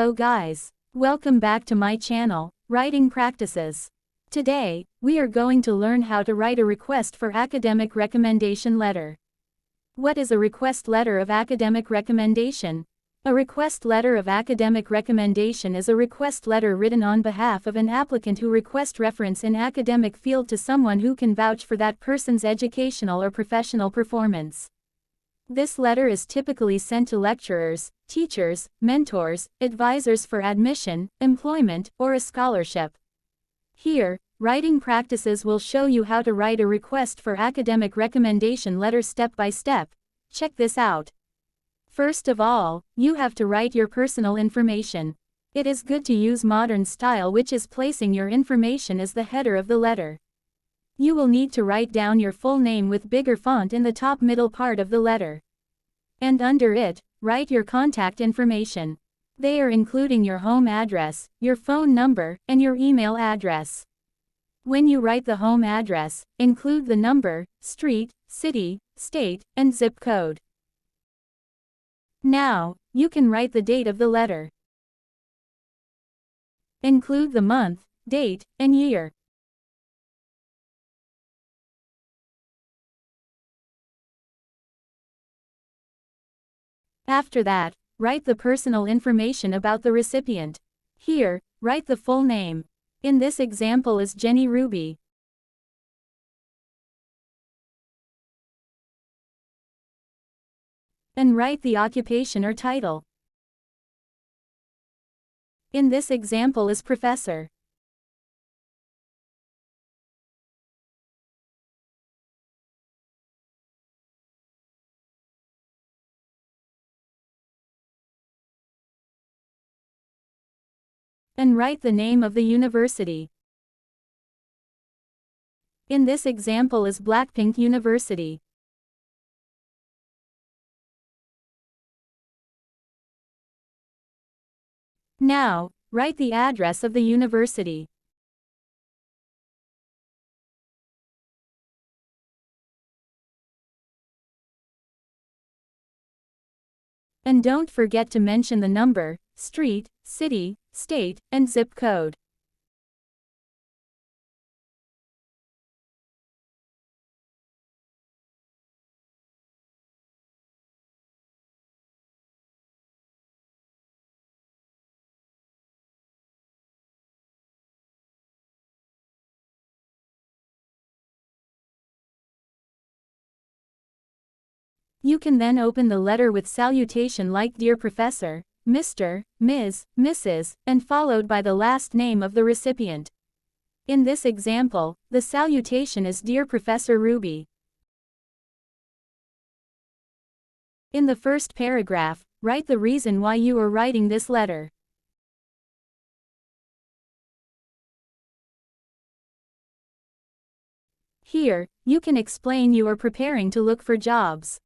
Hello guys. Welcome back to my channel, Writing Practices. Today, we are going to learn how to write a request for academic recommendation letter. What is a request letter of academic recommendation? A request letter of academic recommendation is a request letter written on behalf of an applicant who requests reference in academic field to someone who can vouch for that person's educational or professional performance. This letter is typically sent to lecturers, teachers, mentors, advisors for admission, employment, or a scholarship. Here, Writing Practices will show you how to write a request for academic recommendation letter step by step. Check this out. First of all, you have to write your personal information. It is good to use modern style, which is placing your information as the header of the letter. You will need to write down your full name with bigger font in the top middle part of the letter. And under it, write your contact information. They are including your home address, your phone number, and your email address. When you write the home address, include the number, street, city, state, and zip code. Now, you can write the date of the letter. Include the month, date, and year. After that, write the personal information about the recipient. Here, write the full name. In this example is Jenny Ruby. And write the occupation or title. In this example is professor. And write the name of the university. In this example is Blackpink University. Now, write the address of the university. And don't forget to mention the number, street, city, state, and zip code. You can then open the letter with salutation like Dear Professor, Mr., Ms., Mrs., and followed by the last name of the recipient. In this example, the salutation is Dear Professor Ruby. In the first paragraph, write the reason why you are writing this letter. Here, you can explain you are preparing to look for jobs.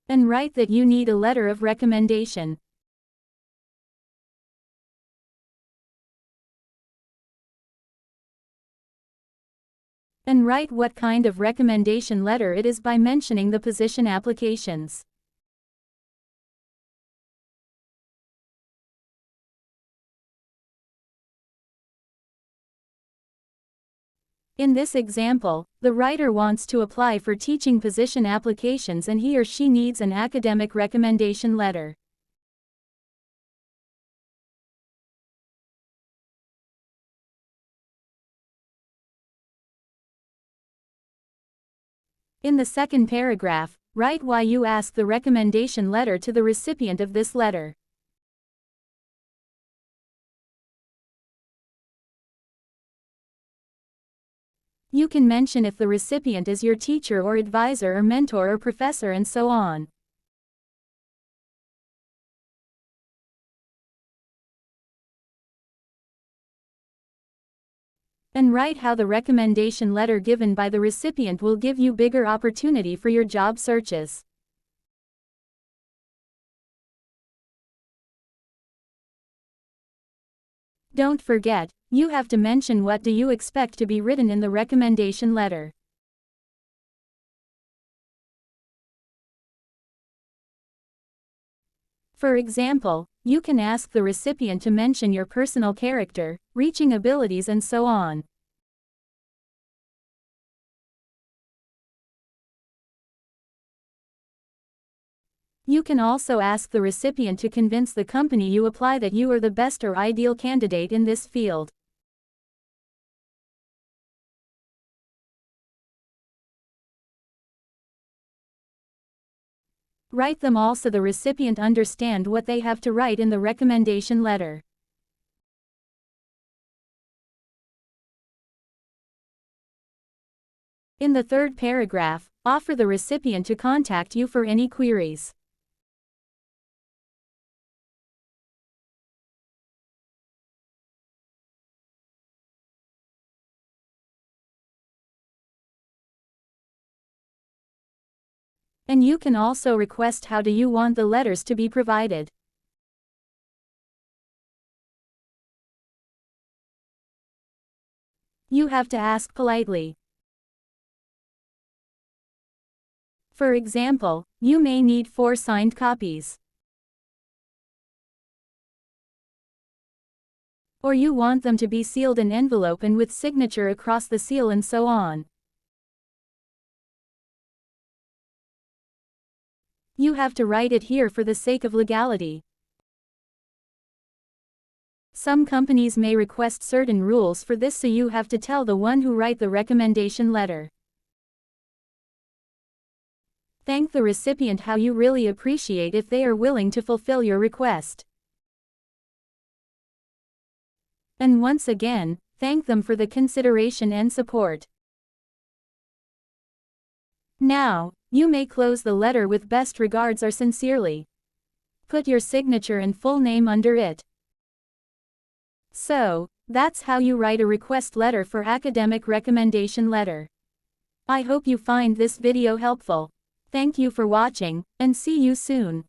And write that you need a letter of recommendation. And write what kind of recommendation letter it is by mentioning the position applications. In this example, the writer wants to apply for teaching position applications and he or she needs an academic recommendation letter. In the second paragraph, write why you ask the recommendation letter to the recipient of this letter. You can mention if the recipient is your teacher or advisor or mentor or professor and so on. And write how the recommendation letter given by the recipient will give you bigger opportunity for your job searches. Don't forget, you have to mention what do you expect to be written in the recommendation letter. For example, you can ask the recipient to mention your personal character, reaching abilities, and so on. You can also ask the recipient to convince the company you apply that you are the best or ideal candidate in this field. Write them all so the recipient understand what they have to write in the recommendation letter. In the third paragraph, offer the recipient to contact you for any queries. And you can also request how do you want the letters to be provided. You have to ask politely. For example, you may need 4 signed copies. Or you want them to be sealed in envelope and with signature across the seal, and so on. You have to write it here for the sake of legality. Some companies may request certain rules for this, so you have to tell the one who write the recommendation letter. Thank the recipient how you really appreciate if they are willing to fulfill your request. And once again, thank them for the consideration and support. Now, you may close the letter with best regards or sincerely. Put your signature and full name under it. So, that's how you write a request letter for academic recommendation letter. I hope you find this video helpful. Thank you for watching, and see you soon.